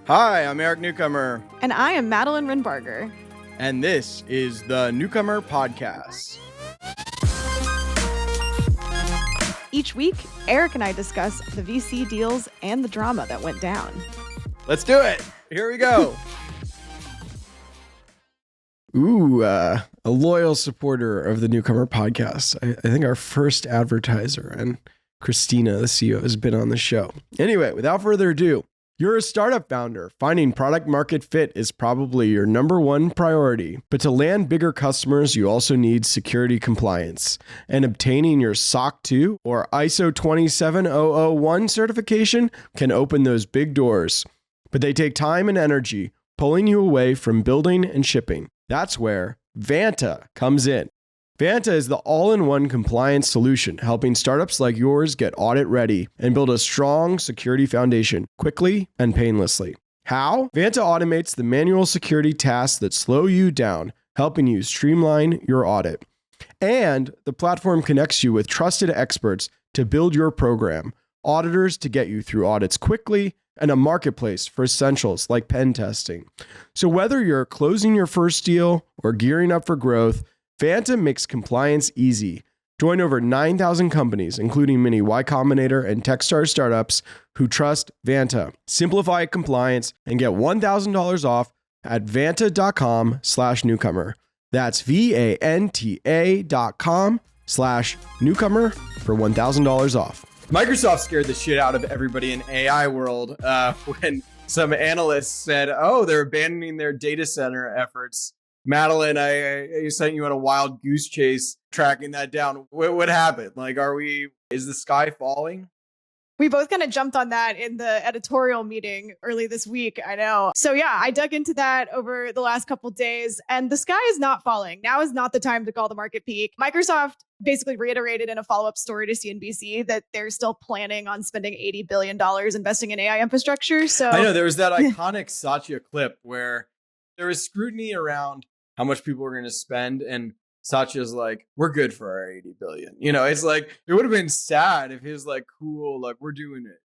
Hi, I'm Eric Newcomer. And I am Madeline Rinbarger. And this is the Newcomer Podcast. Each week, Eric and I discuss the VC deals and the drama that went down. Let's do it. Here we go. A loyal supporter of the Newcomer Podcast. I think our first advertiser, and Christina, the CEO, has been on the show. Anyway, without further ado, you're a startup founder. Finding product market fit is probably your number one priority. But to land bigger customers, you also need security compliance. And obtaining your SOC 2 or ISO 27001 certification can open those big doors. But they take time and energy, pulling you away from building and shipping. That's where Vanta comes in. Vanta is the all-in-one compliance solution, helping startups like yours get audit ready and build a strong security foundation quickly and painlessly. How? Vanta automates the manual security tasks that slow you down, helping you streamline your audit. And the platform connects you with trusted experts to build your program, auditors to get you through audits quickly, and a marketplace for essentials like pen testing. So whether you're closing your first deal or gearing up for growth, Vanta makes compliance easy. Join over 9,000 companies, including many Y Combinator and Techstars startups who trust Vanta. Simplify compliance and get $1,000 off at vanta.com/newcomer. That's VANTA.com/newcomer for $1,000 off. Microsoft scared the shit out of everybody in AI world when some analysts said, they're abandoning their data center efforts. Madeline, I sent you on a wild goose chase tracking that down. What happened? Is the sky falling? We both kind of jumped on that in the editorial meeting early this week. I know. So yeah, I dug into that over the last couple of days, and the sky is not falling. Now is not the time to call the market peak. Microsoft basically reiterated in a follow-up story to CNBC that they're still planning on spending $80 billion investing in AI infrastructure. So I know there was that iconic Satya clip where there was scrutiny around how much people were going to spend, and Satya's like, we're good for our 80 billion. It's like, it would have been sad if his cool, we're doing it.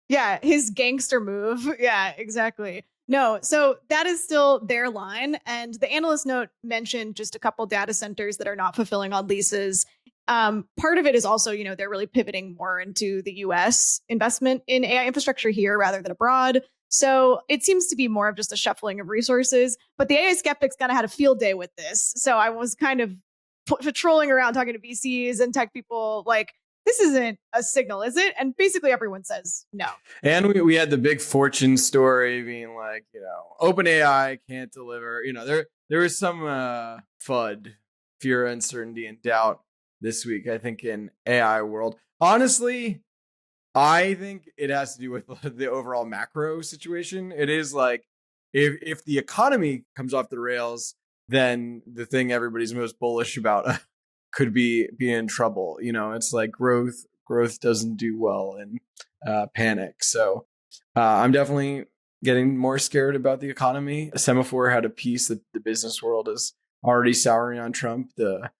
Yeah, his gangster move. Yeah, exactly. No, so that is still their line. And the analyst note mentioned just a couple data centers that are not fulfilling on leases. Part of it is also, they're really pivoting more into the US investment in AI infrastructure here rather than abroad. So it seems to be more of just a shuffling of resources. But the AI skeptics kind of had a field day with this. So I was kind of patrolling around talking to VCs and tech people this isn't a signal, is it? And basically everyone says no. And we had the big fortune story being OpenAI can't deliver. There was some FUD, fear, uncertainty, and doubt this week, I think, in AI world. Honestly, I think it has to do with the overall macro situation. It is if the economy comes off the rails, then the thing everybody's most bullish about could be in trouble. It's like growth doesn't do well in panic. So I'm definitely getting more scared about the economy. Semaphore had a piece that the business world is already souring on Trump. The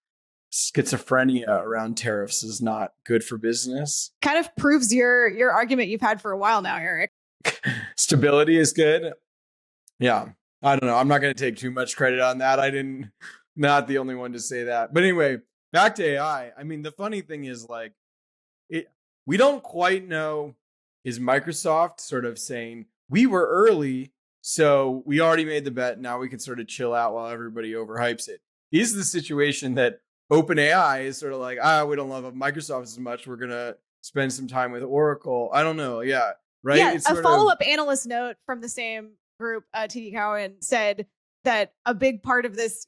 schizophrenia around tariffs is not good for business. Kind of proves your argument you've had for a while now, Eric. Stability is good. Yeah. I don't know. I'm not going to take too much credit on that. Not the only one to say that. But anyway, back to AI. I mean, the funny thing is we don't quite know, is Microsoft sort of saying we were early, so we already made the bet. Now we can sort of chill out while everybody overhypes it. Is the situation that OpenAI is sort of we don't love Microsoft as much. We're going to spend some time with Oracle. I don't know. Yeah. Right. Yeah. A follow-up analyst note from the same group, TD Cowen, said that a big part of this,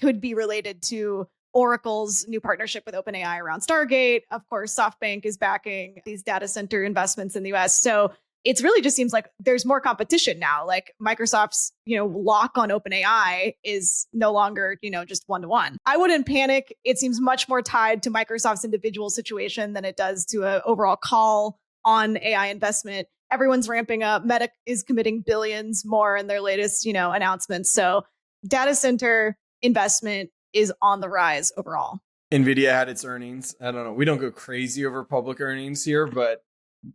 could be related to Oracle's new partnership with OpenAI around Stargate. Of course, Softbank is backing these data center investments in the US. So it really just seems like there's more competition now. Microsoft's, lock on OpenAI is no longer, just one-to-one. I wouldn't panic. It seems much more tied to Microsoft's individual situation than it does to an overall call on AI investment. Everyone's ramping up. Meta is committing billions more in their latest, announcements. So data center investment is on the rise overall. Nvidia had its earnings. I don't know. We don't go crazy over public earnings here, but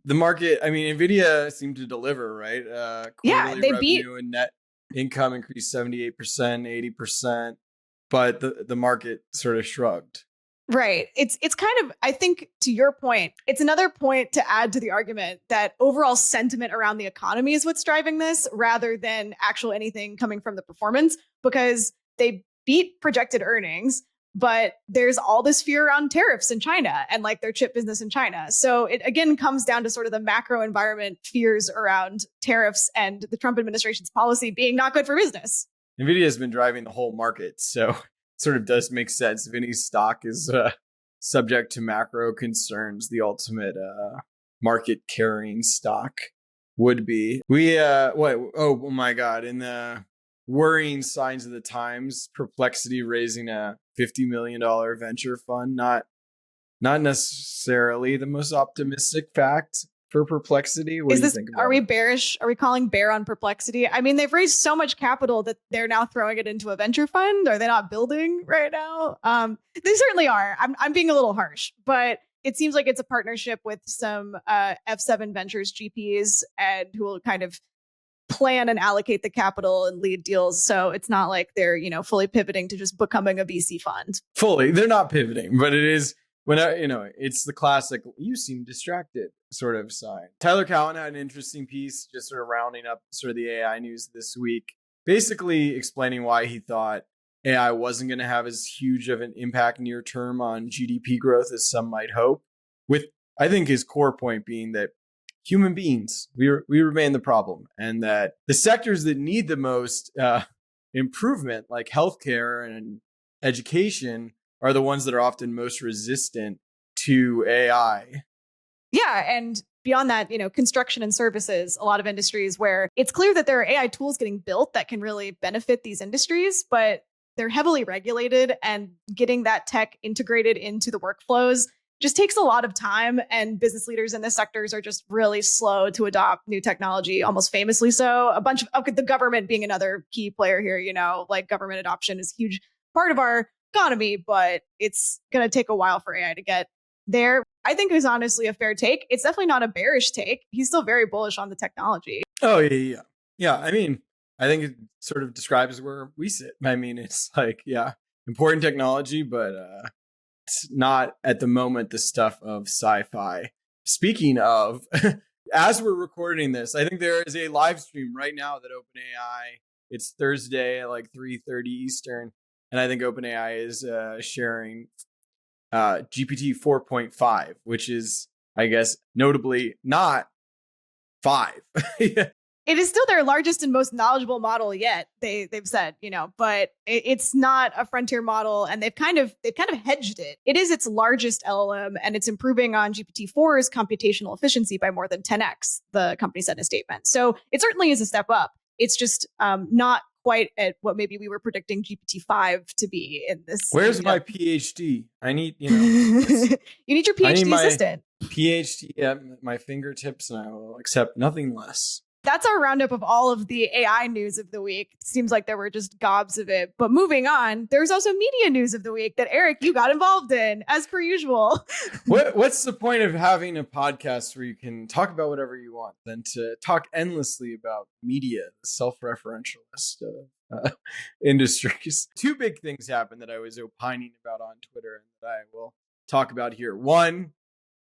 the market, I mean, Nvidia seemed to deliver, right? Yeah, Quarterly they revenue and net income increased 78%, 80%, but the market sort of shrugged. Right. It's kind of, I think, to your point, it's another point to add to the argument that overall sentiment around the economy is what's driving this rather than actual anything coming from the performance, because they beat projected earnings, but there's all this fear around tariffs in China and like their chip business in China. So it again comes down to sort of the macro environment fears around tariffs and the Trump administration's policy being not good for business. Nvidia has been driving the whole market, so sort of does make sense if any stock is subject to macro concerns. The ultimate market carrying stock would be. We oh my god, in the worrying signs of the times, Perplexity raising a $50 million venture fund. Not necessarily the most optimistic fact for Perplexity. What do you think about are we bearish? Are we calling bear on Perplexity? I mean, they've raised so much capital that they're now throwing it into a venture fund. Are they not building right now? They certainly are. I'm being a little harsh, but it seems like it's a partnership with some F7 Ventures GPs and who will kind of plan and allocate the capital and lead deals. So it's not like they're, fully pivoting to just becoming a VC fund. Fully. They're not pivoting, but it is when it's the classic, you seem distracted sort of sign. Tyler Cowen had an interesting piece just sort of rounding up sort of the AI news this week, basically explaining why he thought AI wasn't going to have as huge of an impact near term on GDP growth as some might hope, with I think his core point being that human beings, we remain the problem, and that the sectors that need the most improvement, like healthcare and education, are the ones that are often most resistant to AI. Yeah. And beyond that, construction and services, a lot of industries where it's clear that there are AI tools getting built that can really benefit these industries, but they're heavily regulated, and getting that tech integrated into the workflows just takes a lot of time. And business leaders in the sectors are just really slow to adopt new technology, almost famously so. A bunch of the government being another key player here, like government adoption is a huge part of our economy, but it's going to take a while for AI to get there. I think it's honestly a fair take. It's definitely not a bearish take. He's still very bullish on the technology. Oh, yeah. Yeah. I mean, I think it sort of describes where we sit. I mean, it's like, yeah, important technology, but it's not at the moment the stuff of sci-fi. Speaking of, as we're recording this, I think there is a live stream right now that OpenAI, it's Thursday at like 3:30 Eastern. And I think OpenAI is sharing GPT 4.5, which is, I guess, notably not 5. It is still their largest and most knowledgeable model yet. They've said, but it's not a frontier model, and they've kind of hedged it. It is its largest LLM, and it's improving on GPT-4's computational efficiency by more than 10x. The company said in a statement. So it certainly is a step up. It's just not quite at what maybe we were predicting GPT-5 to be in this. Where's my PhD? I need, you need your PhD assistant. PhD at my fingertips, and I will accept nothing less. That's our roundup of all of the AI news of the week. It seems like there were just gobs of it. But moving on, there's also media news of the week that, Eric, you got involved in, as per usual. What's the point of having a podcast where you can talk about whatever you want than to talk endlessly about media, the self-referentialist industries? Two big things happened that I was opining about on Twitter and that I will talk about here. One,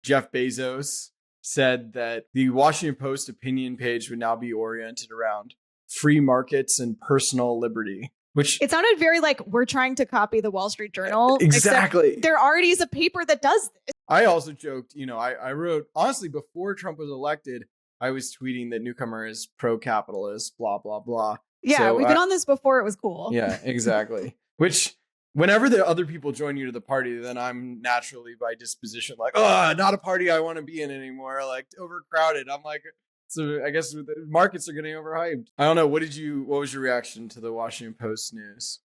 Jeff Bezos said that the Washington Post opinion page would now be oriented around free markets and personal liberty, which it sounded very like we're trying to copy the Wall Street Journal. Exactly. There already is a paper that does this. I also joked, I wrote, honestly, before Trump was elected, I was tweeting that Newcomer is pro-capitalist, blah, blah, blah. Yeah, so we've been on this before. It was cool. Yeah, exactly. Which, whenever the other people join you to the party, then I'm naturally by disposition like, oh, not a party I want to be in anymore. Like overcrowded. I'm like, so I guess the markets are getting overhyped. I don't know. What was your reaction to the Washington Post news?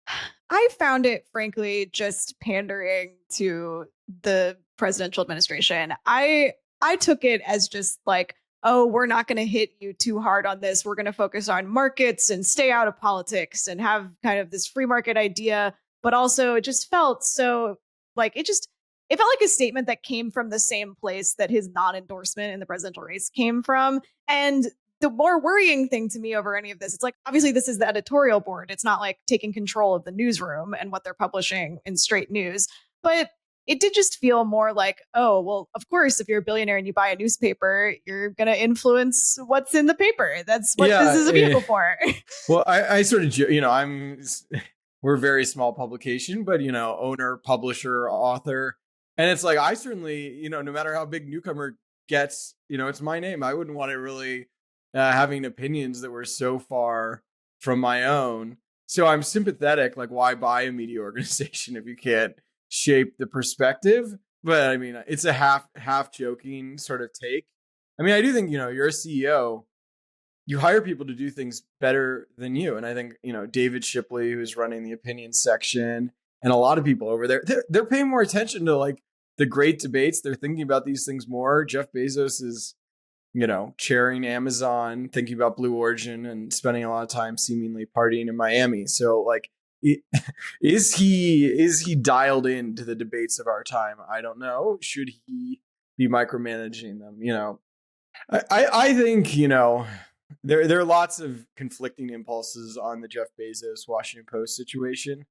I found it, frankly, just pandering to the presidential administration. I took it as just like, oh, we're not going to hit you too hard on this. We're going to focus on markets and stay out of politics and have kind of this free market idea. But also it just felt so like it it felt like a statement that came from the same place that his non-endorsement in the presidential race came from. And the more worrying thing to me over any of this, it's like, obviously this is the editorial board. It's not like taking control of the newsroom and what they're publishing in straight news. But it did just feel more like, oh, well, of course, if you're a billionaire and you buy a newspaper, you're going to influence what's in the paper. That's what this is a vehicle for. Well, I sort of, we're a very small publication, but, owner, publisher, author. And it's like, I certainly, no matter how big Newcomer gets, it's my name. I wouldn't want it really having opinions that were so far from my own. So I'm sympathetic, like, why buy a media organization if you can't shape the perspective? But I mean, it's a half joking sort of take. I mean, I do think, you're a CEO, you hire people to do things better than you. And I think, David Shipley, who's running the opinion section, and a lot of people over there, they're paying more attention to like the great debates. They're thinking about these things more. Jeff Bezos is, chairing Amazon, thinking about Blue Origin, and spending a lot of time seemingly partying in Miami. So like, is he dialed into the debates of our time? I don't know. Should he be micromanaging them? I think, there are lots of conflicting impulses on the Jeff Bezos Washington Post situation.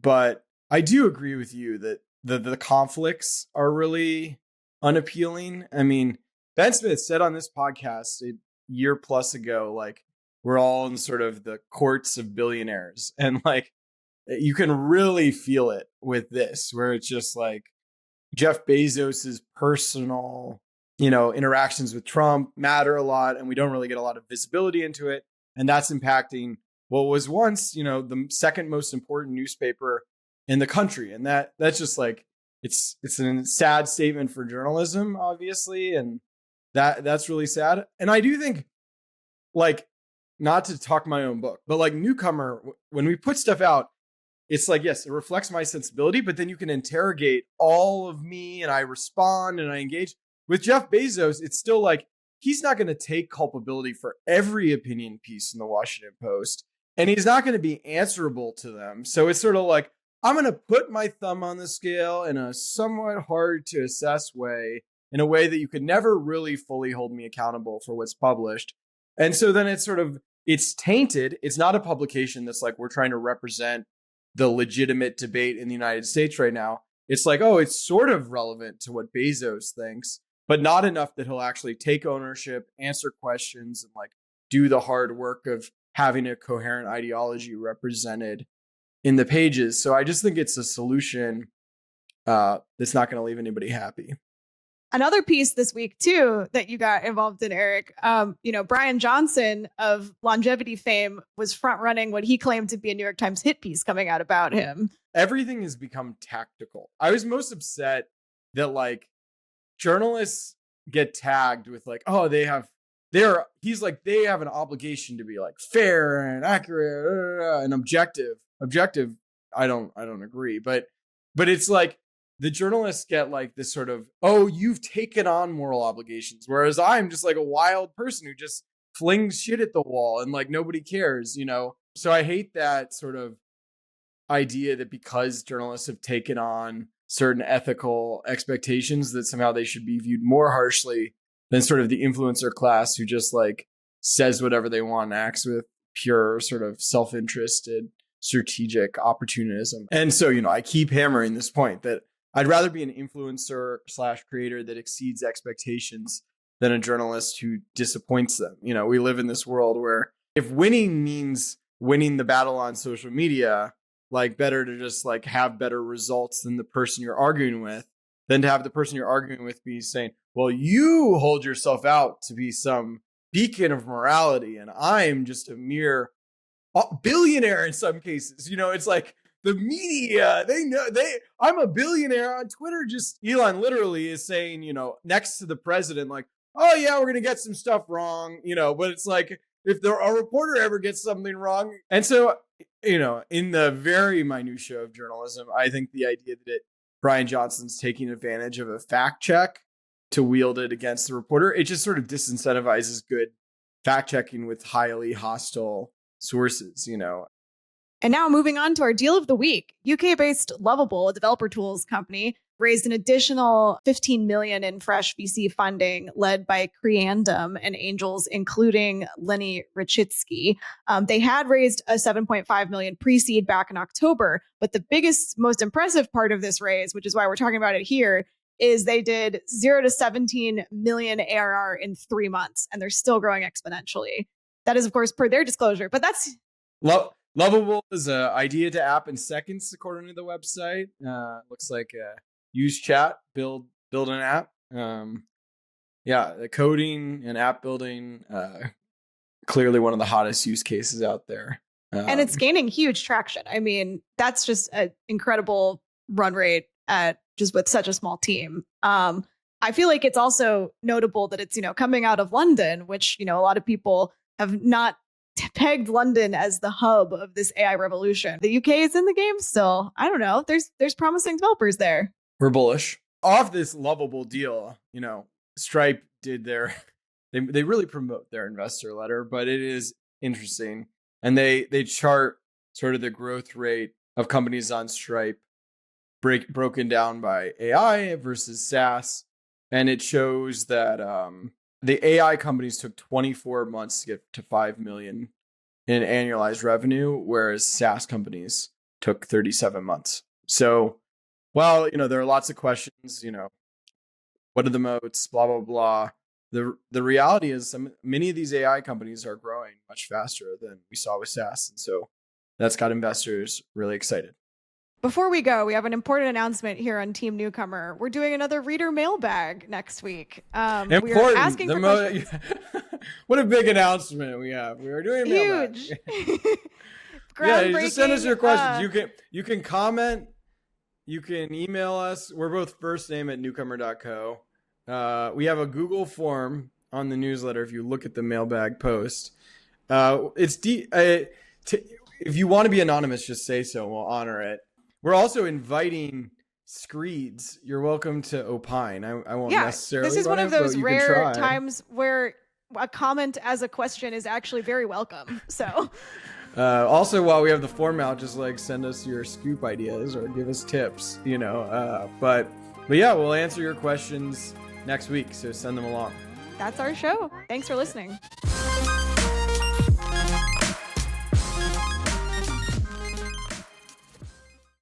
But I do agree with you that the conflicts are really unappealing. I mean, Ben Smith said on this podcast a year plus ago, like, we're all in sort of the courts of billionaires. And like, you can really feel it with this, where it's just like Jeff Bezos's personal, interactions with Trump matter a lot, and we don't really get a lot of visibility into it. And that's impacting what was once, the second most important newspaper in the country. And that's just like, it's a sad statement for journalism, obviously. And that's really sad. And I do think, like, not to talk my own book, but like Newcomer, when we put stuff out, it's like, yes, it reflects my sensibility, but then you can interrogate all of me and I respond and I engage. With Jeff Bezos, it's still like, he's not going to take culpability for every opinion piece in the Washington Post, and he's not going to be answerable to them. So it's sort of like, I'm going to put my thumb on the scale in a somewhat hard to assess way, in a way that you could never really fully hold me accountable for what's published. And so then it's tainted. It's not a publication that's like, we're trying to represent the legitimate debate in the United States right now. It's like, oh, it's sort of relevant to what Bezos thinks, but not enough that he'll actually take ownership, answer questions, and like do the hard work of having a coherent ideology represented in the pages. So I just think it's a solution that's not going to leave anybody happy. Another piece this week, too, that you got involved in, Eric, Brian Johnson of longevity fame was front running what he claimed to be a New York Times hit piece coming out about him. Everything has become tactical. I was most upset that like journalists get tagged with like, oh, they have an obligation to be like fair and accurate and objective. I don't agree, but it's like, the journalists get like this sort of, oh, you've taken on moral obligations. Whereas I'm just like a wild person who just flings shit at the wall and like nobody cares, So I hate that sort of idea that because journalists have taken on certain ethical expectations that somehow they should be viewed more harshly than sort of the influencer class who just like says whatever they want and acts with pure sort of self-interested strategic opportunism. And so, I keep hammering this point that I'd rather be an influencer / creator that exceeds expectations than a journalist who disappoints them. We live in this world where if winning means winning the battle on social media, like better to just like have better results than the person you're arguing with, than to have the person you're arguing with be saying, well, you hold yourself out to be some beacon of morality and I'm just a mere billionaire in some cases. It's like, the media, I'm a billionaire on Twitter. Just Elon literally is saying, next to the president, like, oh yeah, we're going to get some stuff wrong, but it's like, if a reporter ever gets something wrong. And so, in the very minutiae of journalism, I think the idea that Brian Johnson's taking advantage of a fact check to wield it against the reporter, it just sort of disincentivizes good fact checking with highly hostile sources, And now moving on to our deal of the week, UK-based Lovable, a developer tools company, raised an additional $15 million in fresh VC funding led by Creandum and angels, including Lenny Rachitsky. They had raised a $7.5 million pre-seed back in October, but the biggest, most impressive part of this raise, which is why we're talking about it here, is they did 0 to 17 million ARR in 3 months, and they're still growing exponentially. That is, of course, per their disclosure, but that's... Lovable is an idea to app in seconds, according to the website. Looks like use chat, build an app. The coding and app building, clearly one of the hottest use cases out there. And it's gaining huge traction. I mean, that's just an incredible run rate at just with such a small team. I feel like it's also notable that it's, coming out of London, which, a lot of people have not pegged London as the hub of this AI revolution. The UK is in the game still. I don't know. There's promising developers there. We're bullish. Off this Lovable deal, Stripe did they really promote their investor letter, but it is interesting. And they chart sort of the growth rate of companies on Stripe broken down by AI versus SaaS. And it shows that the AI companies took 24 months to get to 5 million in annualized revenue, whereas SaaS companies took 37 months. So, while, there are lots of questions, what are the moats, blah, blah, blah. The reality is many of these AI companies are growing much faster than we saw with SaaS. And so that's got investors really excited. Before we go, we have an important announcement here on Team Newcomer. We're doing another reader mailbag next week. Important. We are asking for questions. What a big announcement we have. We are doing a mailbag. Huge. Just send us your questions. You can comment. You can email us. We're both first name at newcomer.co. We have a Google form on the newsletter if you look at the mailbag post. If you want to be anonymous, just say so and we'll honor it. We're also inviting screeds. You're welcome to opine. I won't necessarily. This is one of those rare times where a comment as a question is actually very welcome. So. Also, while we have the form out, just send us your scoop ideas or give us tips. But yeah, we'll answer your questions next week. So send them along. That's our show. Thanks for listening.